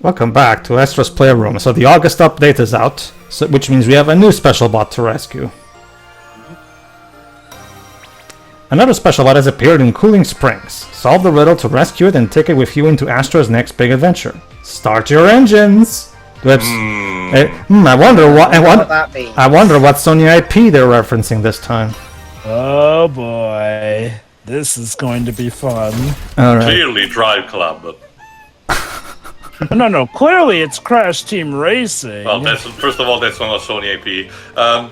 Welcome back to Astro's Playroom. So the August update is out, which means we have a new special bot to rescue. Another special bot has appeared in Cooling Springs. Solve the riddle to rescue it and take it with you into Astro's next big adventure. Start your engines! I wonder what I wonder what Sony IP they're referencing this time. Oh boy, this is going to be fun. All right. Clearly, Drive Club. No, clearly it's Crash Team Racing. Well, first of all, that's not a Sony IP.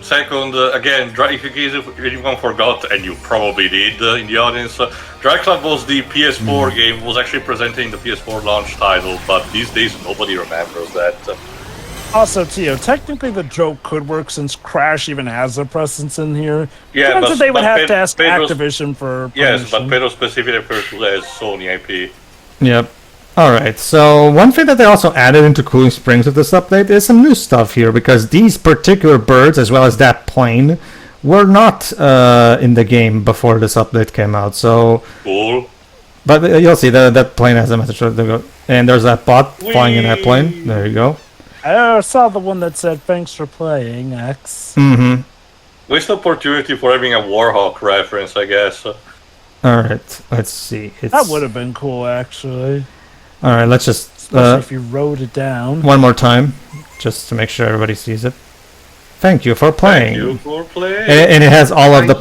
Second, again, if anyone forgot, and you probably did in the audience, Drive Club was the PS4 game, was actually presenting the PS4 launch title, but these days nobody remembers that. Also, Tio, technically the joke could work since Crash even has a presence in here. Yeah, but they would have to ask Pedro's, Activision for permission. Yes, but Pedro specifically refers to it as Sony IP. Yep. Alright, so one thing that they also added into Cooling Springs with this update is some new stuff here, because these particular birds, as well as that plane, were not in the game before this update came out, so... Cool. But you'll see, that plane has a message, and there's that bot flying in that plane, there you go. I saw the one that said, "Thanks for playing, X." Mm-hmm. Waste opportunity for having a Warhawk reference, I guess. Alright, let's see. That would have been cool, actually. Alright, let's just... Especially if you wrote it down. One more time, just to make sure everybody sees it. Thank you for playing. Thank you for playing. And it has all of the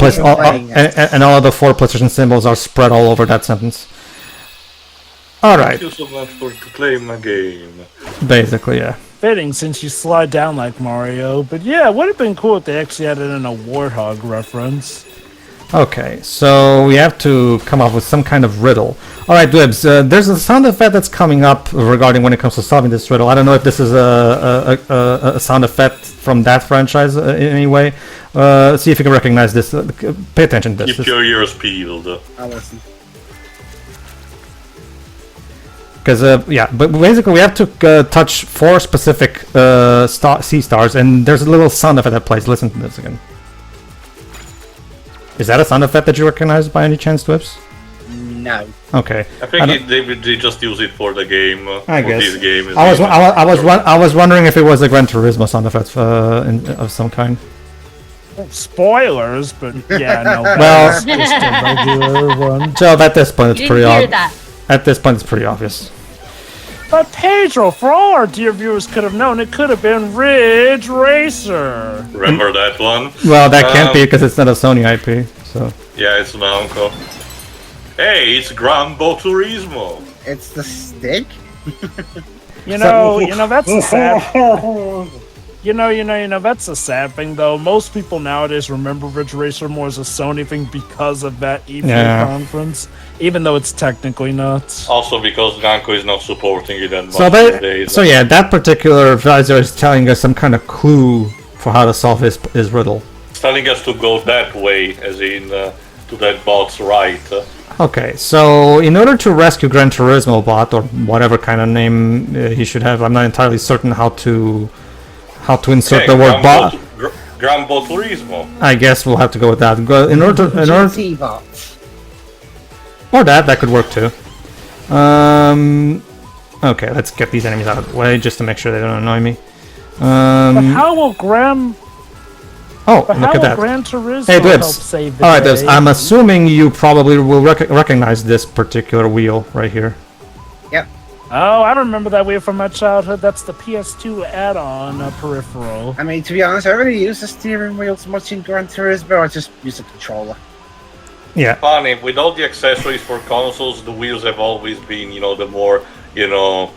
and all of the 4 PlayStation symbols are spread all over that sentence. Alright. Thank you so much for playing my game. Basically, yeah. Fitting since you slide down like Mario, but yeah, it would have been cool if they actually added in a Warthog reference. Okay, so we have to come up with some kind of riddle. Alright, Dwebs, there's a sound effect that's coming up regarding when it comes to solving this riddle. I don't know if this is a sound effect from that franchise in any way. See if you can recognize this. Pay attention to this. Keep your ears peeled. I'll listen. Because, yeah, but basically we have to touch 4 specific sea stars, and there's a little sound effect that plays. Listen to this again. Is that a sound effect that you recognize by any chance, Twips? No. Okay. I think they just use it for the game. I guess. This game. I was wondering if it was a Gran Turismo sound effect of some kind. Spoilers, but yeah, no. Well, it's just a regular one. So at this point, it's pretty obvious. At this point, it's pretty obvious. But Pedro, for all our dear viewers could have known, it could have been Ridge Racer. Remember that one? Well, that can't be because it's not a Sony IP. So. Yeah, it's an uncle. Hey, it's Gran Turismo. It's the stick? You know that's a sad. You know, that's a sad thing, though. Most people nowadays remember Ridge Racer more as a Sony thing because of that E3 conference, even though it's technically not. Also because Namco is not supporting it that much these days. So yeah, that particular advisor is telling us some kind of clue for how to solve his riddle. It's telling us to go that way, as in to that bot's right. Okay, so in order to rescue Gran Turismo bot, or whatever kind of name he should have, I'm not entirely certain how to insert the word bot. Gran Turismo. I guess we'll have to go with that. GT bot. Or that could work too. Okay, let's get these enemies out of the way just to make sure they don't annoy me. But how will Gran Turismo help save the day? Alright, Dibs, I'm assuming you probably will recognize this particular wheel right here. Yep. Oh, I remember that wheel from my childhood. That's the PS2 add-on peripheral. I mean, to be honest, I don't really use the steering wheel so much in Gran Turismo. I just use a controller. Yeah. Funny, with all the accessories for consoles, the wheels have always been, the more,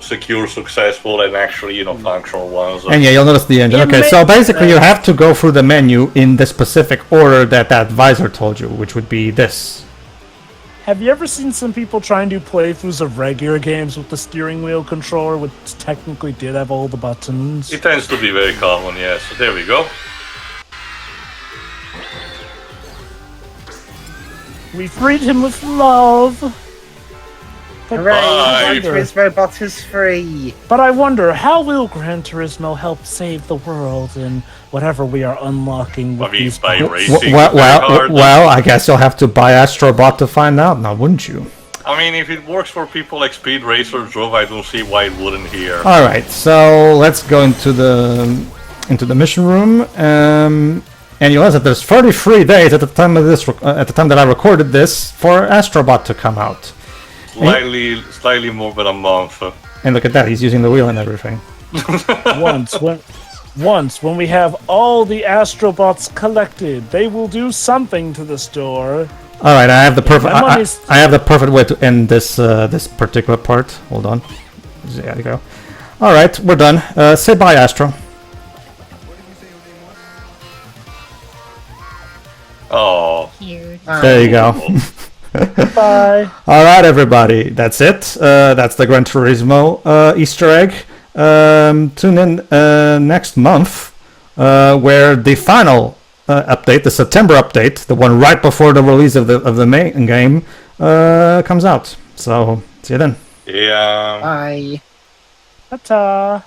secure, successful, and actually, functional ones. And yeah, you'll notice the engine. Okay, so basically you have to go through the menu in the specific order that advisor told you, which would be this. Have you ever seen some people try and do playthroughs of regular games with the steering wheel controller, which technically did have all the buttons? It tends to be very common, yes. So there we go. We freed him with love. But Hooray! Gran Turismo bot is free. But I wonder, how will Gran Turismo help save the world in whatever we are unlocking with these by racing well, I guess you'll have to buy Astro bot to find out now, wouldn't you? I mean, if it works for people like Speed Racer drove, I don't see why it wouldn't here. All right, so let's go into the mission room, and you realize that there's 33 days at the time of this at the time that I recorded this for Astrobot to come out. Slightly more than a month. And look at that, he's using the wheel and everything. Once when we have all the Astrobots collected, they will do something to the store. All right, I have the perfect. money's- I have the perfect way to end this this particular part. Hold on. There you go. All right, we're done. Say bye, Astro. Oh. Cute. There you go. Bye. All right, everybody. That's it. That's the Gran Turismo Easter egg. Tune in next month, where the final update, the September update, the one right before the release of the main game, comes out. So see you then. Yeah. Bye. Ta-ta.